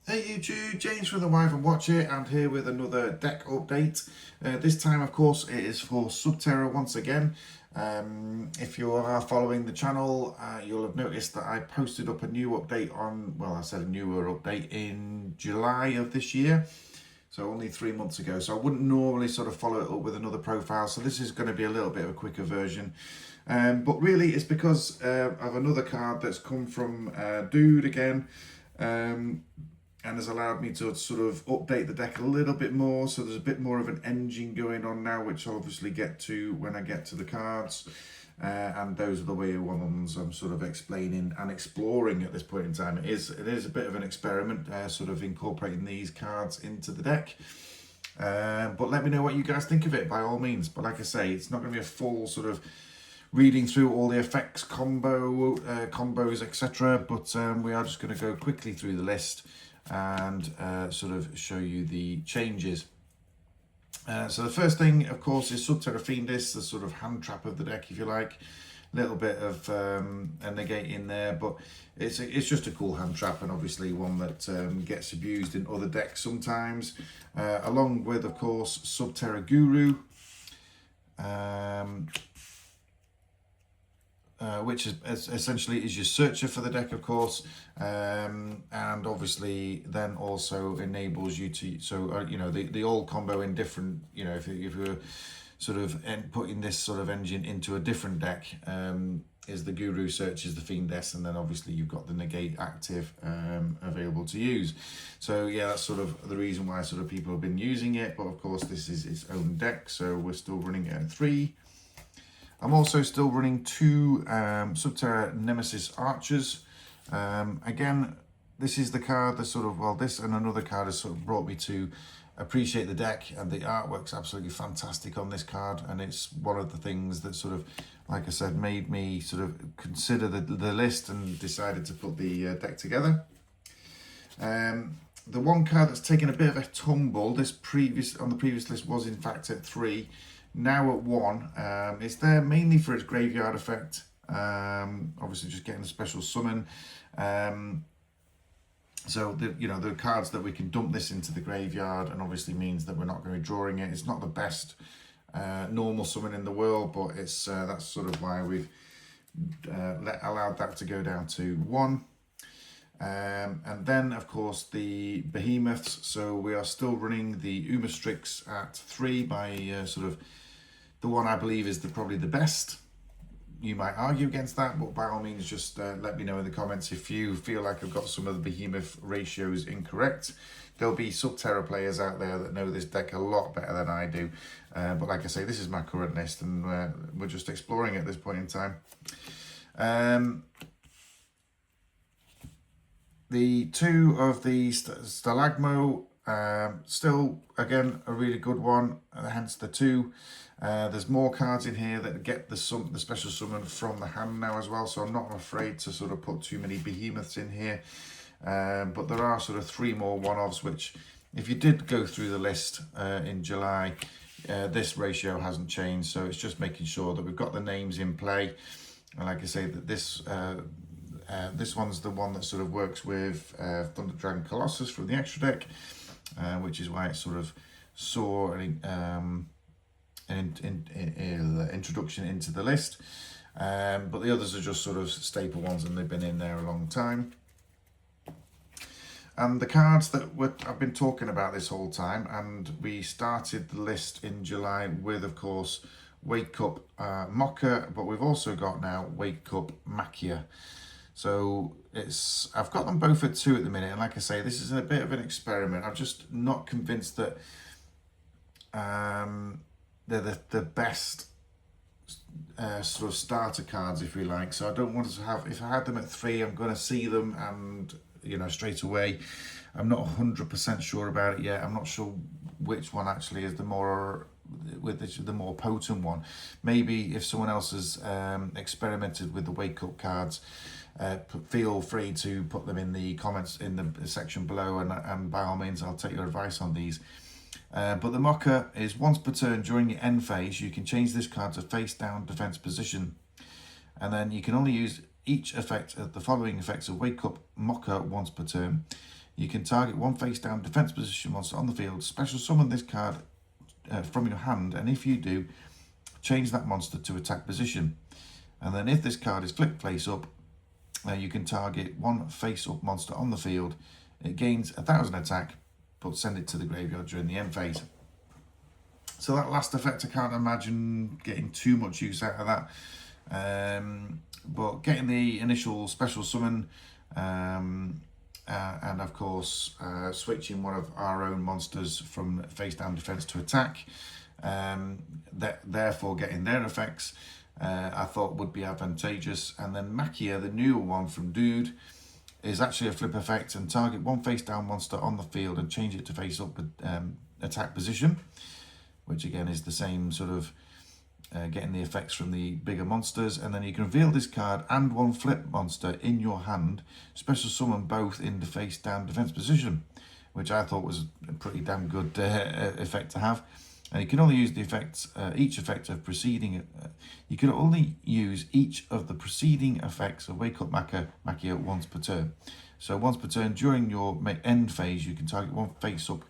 Hey YouTube, James from the Wife and Watch It, and here with another deck update. This time, of course, it is for Subterror once again. If you are following the channel, you'll have noticed that I posted up a new update on, well, I said a newer update in July of this year. So only 3 months ago. So I wouldn't normally sort of follow it up with another profile. So this is going to be a little bit of a quicker version. But really it's because of another card that's come from Dude again. And has allowed me to sort of update the deck a little bit more. So there's a bit more of an engine going on now, which I'll obviously get to when I get to the cards. And those are the way ones I'm sort of explaining and exploring at this point in time. It is a bit of an experiment, sort of incorporating these cards into the deck. But let me know what you guys think of it by all means. But like I say, it's not going to be a full sort of reading through all the effects, combos, etc. But we are just going to go quickly through the list and sort of show you the changes. So the first thing, of course, is Subterror Fiendess, the sort of hand trap of the deck, if you like. A little bit of a negate in there, but it's just a cool hand trap, and obviously one that gets abused in other decks sometimes. Along with, of course, Subterror Guru, which is essentially is your searcher for the deck, of course, and obviously then also enables you to, so you know, the all combo in different, you know, if you're sort of putting this sort of engine into a different deck, is the Guru searches the Fiendess, and then obviously you've got the negate active available to use. So yeah, that's sort of the reason why sort of people have been using it. But of course this is its own deck, so we're still running it at 3. I'm also still running 2 Subterror Nemesis Archers. Again, this is the card that sort of, well, this and another card has sort of brought me to appreciate the deck, and the artwork's absolutely fantastic on this card, and it's one of the things that sort of, like I said, made me sort of consider the list and decided to put the deck together. The one card that's taken a bit of a tumble, on the previous list was in fact at 3, now at 1. It's there mainly for its graveyard effect, obviously just getting a special summon. So the cards that we can dump this into the graveyard, and obviously means that we're not going to be drawing it. It's not the best normal summon in the world, but it's that's sort of why we've allowed that to go down to 1. And then, of course, the Behemoths. So we are still running the Umastrix at 3 by sort of the one I believe is probably the best. You might argue against that, but by all means, just let me know in the comments if you feel like I've got some of the Behemoth ratios incorrect. There'll be Subterror players out there that know this deck a lot better than I do. But like I say, this is my current list, and we're just exploring at this point in time. The 2 of the Stalagmo, still, again, a really good one, hence the 2. There's more cards in here that get the special summon from the hand now as well, so I'm not afraid to sort of put too many Behemoths in here. But there are sort of 3 more one-offs, which, if you did go through the list in July, this ratio hasn't changed, so it's just making sure that we've got the names in play. And like I say, that this one's the one that sort of works with Thunder Dragon Colossus from the extra deck, which is why it sort of saw an introduction into the list. But the others are just sort of staple ones, and they've been in there a long time. And the cards that I've been talking about this whole time, and we started the list in July with, of course, Wake Up Mocha, but we've also got now Wake Up Machia. So I've got them both at 2 at the minute, and like I say, this is a bit of an experiment. I'm just not convinced that they're the best sort of starter cards, if you like. So I don't want to have, if I had them at 3, I'm going to see them and, you know, straight away. I'm not 100% sure about it yet. I'm not sure which one actually is the more potent one. Maybe if someone else has experimented with the Wake Up cards, feel free to put them in the comments in the section below, and by all means I'll take your advice on these. But the Mocha is once per turn during your end phase, you can change this card to face down defense position, and then you can only use each effect of the following effects of Wake Up Mocha once per turn. You can target one face down defense position monster on the field, special summon this card from your hand, and if you do, change that monster to attack position. And then if this card is flipped face up, you can target one face up monster on the field. It gains 1000 attack, but send it to the graveyard during the end phase. So that last effect, I can't imagine getting too much use out of that. But getting the initial special summon, and of course switching one of our own monsters from face down defense to attack, therefore getting their effects, I thought would be advantageous. And then Makia, the newer one from Dude, is actually a flip effect, and target one face down monster on the field and change it to face up attack position, which again is the same sort of getting the effects from the bigger monsters. And then you can reveal this card and one flip monster in your hand, special summon both in the face down defense position, which I thought was a pretty damn good effect to have. And you can only use the effects, each effect of preceding. You can only use each of the preceding effects of Wake Up Makia once per turn. So once per turn during your end phase, you can target one face up.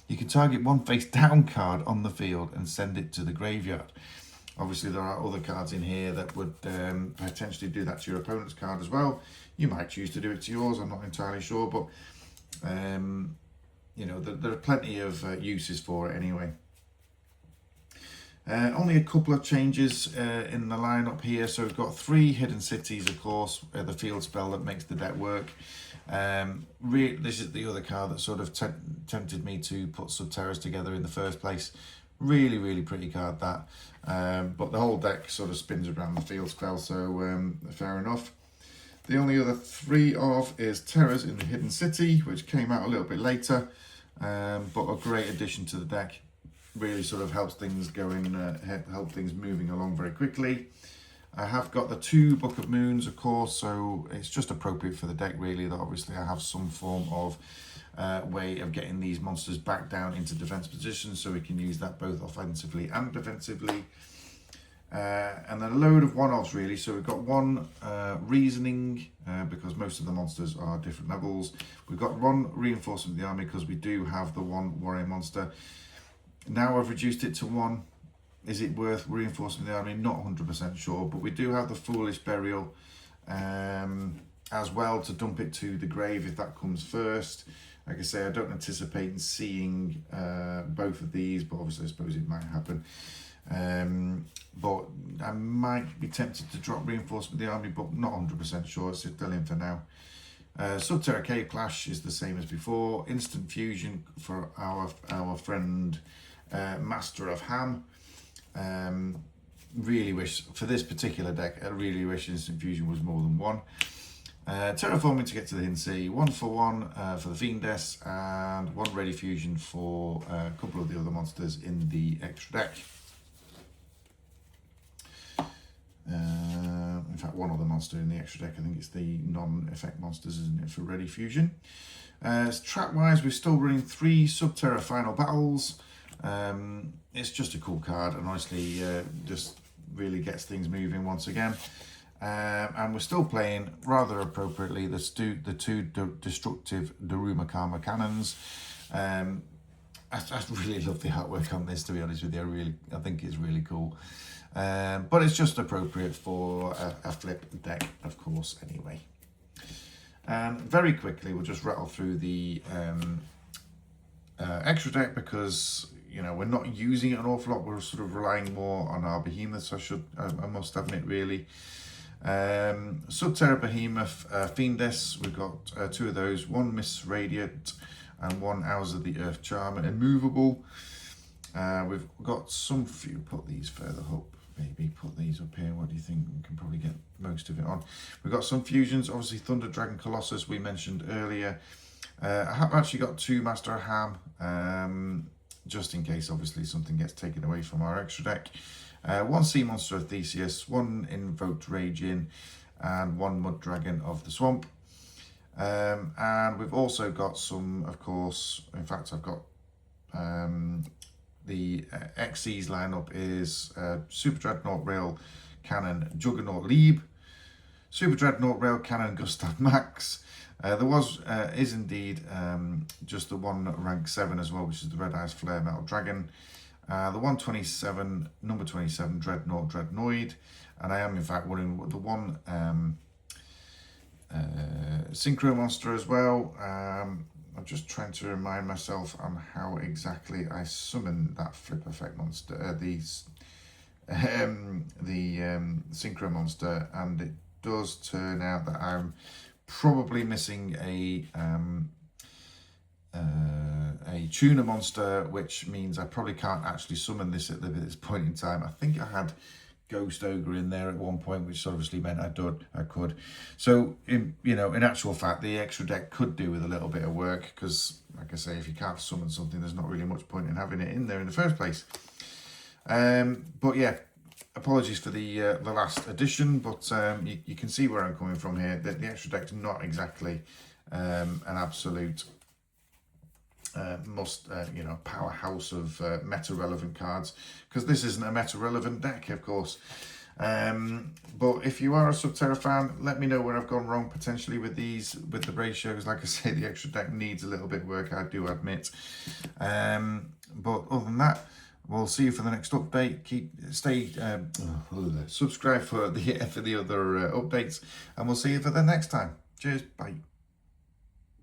You can target one face down card on the field and send it to the graveyard. Obviously, there are other cards in here that would potentially do that to your opponent's card as well. You might choose to do it to yours. I'm not entirely sure, but you know, there are plenty of uses for it anyway. Only a couple of changes in the lineup here. So we've got 3 hidden cities, of course, the field spell that makes the deck work. This is the other card that sort of tempted me to put Subterror together in the first place. Really pretty card, that. But the whole deck sort of spins around the field spell, so fair enough. The only other 3 of is Terrors in the Hidden City, which came out a little bit later, but a great addition to the deck. Really sort of helps things going, help things moving along very quickly. I have got the 2 Book of Moons, of course, so it's just appropriate for the deck, really, that obviously I have some form of way of getting these monsters back down into defense positions, so we can use that both offensively and defensively. And then a load of one-offs, really. So we've got 1 Reasoning, because most of the monsters are different levels. We've got 1 Reinforcement of the Army, because we do have the 1 Warrior monster. Now I've reduced it to 1. Is it worth reinforcing the army? Not 100% sure, but we do have the Foolish Burial as well to dump it to the grave if that comes first. Like I say, I don't anticipate seeing both of these, but obviously I suppose it might happen. But I might be tempted to drop Reinforcement of the Army, but not 100% sure. It's still in for now. Subterror Cave Clash is the same as before. Instant Fusion for our friend Master of Ham. Really wish, for this particular deck, I really wish Instant Fusion was more than 1. Terraforming to get to the Hidden Sea, 1 for 1 for the Fiendess, and 1 Ready Fusion for a couple of the other monsters in the extra deck. In fact, 1 other monster in the extra deck. I think it's the non-effect monsters, isn't it, for Ready Fusion. Track-wise, we're still running 3 Subterror Final Battles. It's just a cool card, and honestly, just really gets things moving once again. And we're still playing, rather appropriately, the 2 destructive Daruma Karma Cannons. I really love the artwork on this, to be honest with you. I think it's really cool. But it's just appropriate for a flip deck, of course, anyway. And very quickly, we'll just rattle through the extra deck, because, you know, we're not using it an awful lot. We're sort of relying more on our Behemoths, I must admit, really. Subterror Behemoth, Fiendess, we've got 2 of those, 1 Miss Radiant and 1 Hours of the Earth Charmer, immovable. We've got some few, put these further up, maybe put these up here. What do you think? We can probably get most of it on. We've got some fusions, obviously Thunder Dragon Colossus we mentioned earlier. I have actually got 2 Master of Ham, just in case obviously something gets taken away from our extra deck. 1 Sea Monster of Theseus, 1 Invoked Raging, and 1 Mud Dragon of the Swamp. And we've also got some, of course, in fact I've got the XC's lineup is Super Dreadnought Rail Cannon Juggernaut Lieb, Super Dreadnought Rail Cannon Gustav Max. Is indeed just the one rank 7 as well, which is the Red Eyes Flare Metal Dragon. The 127, number 27, Dreadnought Dreadnoid. And I am in fact running the one Synchro Monster as well. I'm just trying to remind myself on how exactly I summon that Flip Effect monster, the Synchro Monster, and it does turn out that I'm probably missing a Tuna Monster, which means I probably can't actually summon this at this point in time. I think I had Ghost Ogre in there at one point, which obviously meant I could. So, in actual fact, the extra deck could do with a little bit of work, because, like I say, if you can't summon something, there's not really much point in having it in there in the first place. But yeah, apologies for the last edition, but you can see where I'm coming from here. That the extra deck's not exactly an absolute powerhouse of meta relevant cards, because this isn't a meta relevant deck, of course. But if you are a Subterror fan, let me know where I've gone wrong potentially with the ratios. Like I say, the extra deck needs a little bit of work, I do admit. But other than that, we'll see you for the next update. Subscribe for the other updates, and we'll see you for the next time. Cheers, bye.